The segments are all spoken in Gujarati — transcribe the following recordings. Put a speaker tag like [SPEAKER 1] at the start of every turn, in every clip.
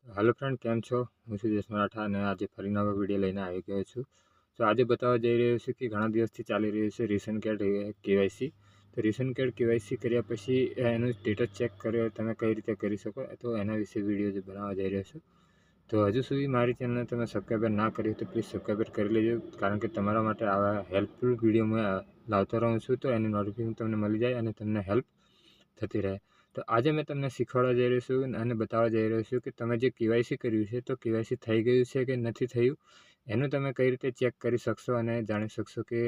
[SPEAKER 1] हेलो फ्रेंड, केम छो? હું છું જસ મરાઠા અને આજે ફરી નવો વિડીયો લઈને આવી ગયો છું। તો આજે બતાવવા જઈ રહ્યો છું કે ઘણા દિવસથી ચાલી રહ્યું છે રેશન કાર્ડ કેવાયસી। તો રેશન કાર્ડ કેવાયસી કર્યા પછી એનું સ્ટેટસ ચેક કર્યો તમે કઈ રીતે કરી શકો, તો એના વિશે વિડીયો બનાવવા જઈ રહ્યો છું। તો હજુ સુધી મારી ચેનલને તમે સબસ્ક્રાઈબર ના કરી તો પ્લીઝ સબસ્ક્રાઈબર કરી લેજો, કારણ કે તમારા માટે આવા હેલ્પફુલ વિડીયો હું લાવતો રહું છું, તો એની નોટિફિકેશન તમને મળી જાય અને તમને હેલ્પ થતી રહે। તો આજે મેં તમને શીખવાડવા જઈ રહ્યો છું અને બતાવવા જઈ રહ્યો છું કે તમે જે કેવાયસી કર્યું છે તો કેવાયસી થઈ ગયું છે કે નથી થયું, એનું તમે કઈ રીતે ચેક કરી શકશો અને જાણી શકશો કે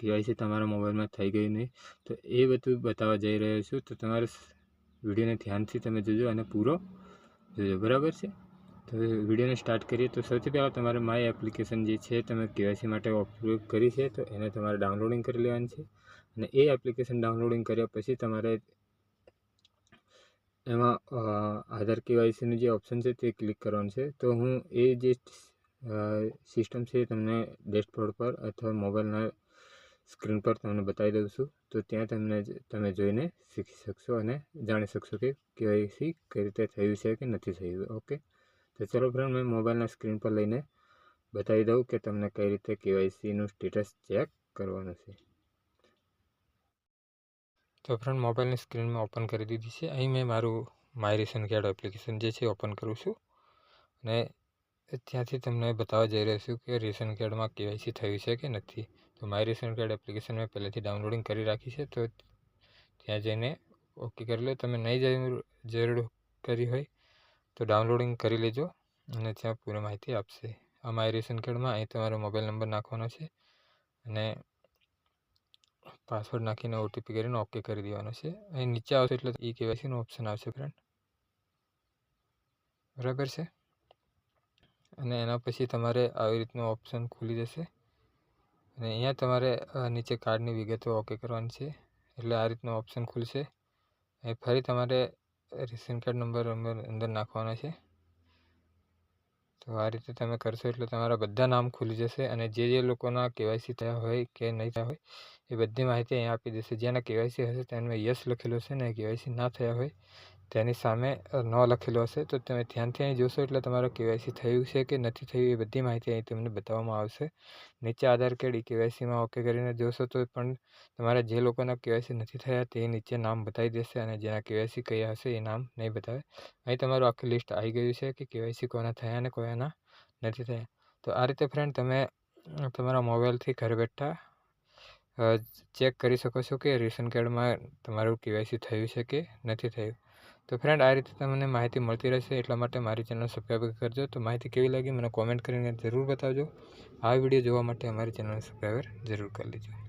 [SPEAKER 1] કેવાયસી તમારા મોબાઈલમાં થઈ ગયું નહીં। તો એ બધું બતાવવા જઈ રહ્યો છું, તો તમારે વિડીયોને ધ્યાનથી તમે જોજો અને પૂરો જોજો, બરાબર છે। તો વિડીયોને સ્ટાર્ટ કરીએ। તો સૌથી પહેલાં તમારે માય એપ્લિકેશન જે છે તમે કેવાયસી માટે ઉપયોગ કરી છે તો એને તમારે ડાઉનલોડિંગ કરી લેવાની છે, અને એ એપ્લિકેશન ડાઉનલોડિંગ કર્યા પછી તમારે એમાં આધાર કેવાયસીનું જે ઓપ્શન છે તે ક્લિક કરવાનું છે। તો હું એ જે સિસ્ટમ છે તમને ડેશબોર્ડ પર અથવા મોબાઈલના સ્ક્રીન પર તમને બતાવી દઉં છું, તો ત્યાં તમે જોઈને શીખી શકશો અને જાણી શકશો કે કેવાયસી કઈ રીતે થયું છે કે નથી થયું। ઓકે, તો ચલો ફ્રેન્ડ, મેં મોબાઈલના સ્ક્રીન પર લઈને બતાવી દઉં કે તમને કઈ રીતે કેવાયસીનું સ્ટેટસ ચેક કરવાનું છે। તો ફ્રેન્ડ, મોબાઈલની સ્ક્રીન મેં ઓપન કરી દીધી છે। અહીં મેં મારું માય રેશન કાર્ડ એપ્લિકેશન જે છે ઓપન કરું છું, અને ત્યાંથી તમને બતાવવા જઈ રહ્યો છું કે રેશન કાર્ડમાં કેવાયસી થયું છે કે નથી। તો માય રેશન કાર્ડ એપ્લિકેશન મેં પહેલેથી ડાઉનલોડિંગ કરી રાખી છે, તો ત્યાં જઈને ઓકે કરી લો। તમે નહીં જરૂર કરી હોય તો ડાઉનલોડિંગ કરી લેજો અને ત્યાં પૂરી માહિતી આપશે। આ માય રેશન કાર્ડમાં અહીં તમારો મોબાઈલ નંબર નાખવાનો છે અને પાસવર્ડ નાખીને ઓટીપી કરીને ઓકે કરી દેવાનો છે। અહીં નીચે આવશે એટલે ઈ કેવાયસીનું ઓપ્શન આવશે ફ્રેન્ડ, બરાબર છે। અને એના પછી તમારે આવી રીતનું ઓપ્શન ખુલી જશે, અને અહીંયા તમારે નીચે કાર્ડની વિગતો ઓકે કરવાની છે, એટલે આ રીતનું ઓપ્શન ખુલશે। અહીં ફરી તમારે રેશન કાર્ડ નંબર અંદર નાખવાનો છે। તો આ રીતે તમે કરશો એટલે તમારા બધા નામ ખુલી જશે, અને જે લોકોના કેવાયસી થયા હોય કે નહીં થયા હોય એ બધી માહિતી અહીંયા આપી દેશે। જેના કેવાયસી હશે તેમાં યસ લખેલું હશે, ને કેવાયસી ના થયા હોય તેની સામે ન લખેલું હશે। તો તમે ધ્યાનથી અહીં જોશો એટલે તમારું કેવાયસી થયું છે કે નથી થયું એ બધી માહિતી અહીં તમને બતાવવામાં આવશે। નીચે આધાર કાર્ડ કેવાયસીમાં ઓકે કરીને જોશો તો પણ તમારા જે લોકોના કેવાયસી નથી થયા તે નીચે નામ બતાવી દેશે, અને જેના કેવાયસી કયા હશે એ નામ નહીં બતાવે। અહીં તમારું આખી લિસ્ટ આવી ગયું છે કે કેવાયસી કોના થયા અને કોના નથી થયા। તો આ રીતે ફ્રેન્ડ તમે તમારા મોબાઈલથી ઘરે બેઠા ચેક કરી શકો છો કે રેશન કાર્ડમાં તમારું કેવાયસી થયું છે કે નથી થયું। તો ફ્રેન્ડ, આ રીતે તમને માહિતી મળતી રહેશે, એટલા માટે મારી ચેનલ સબસ્ક્રાઈબ કરજો। તો માહિતી કેવી લાગી મને કોમેન્ટ કરીને જરૂર બતાવજો। આ વિડીયો જોવા માટે અમારી ચેનલને સબસ્ક્રાઈબર જરૂર કરી લેજો।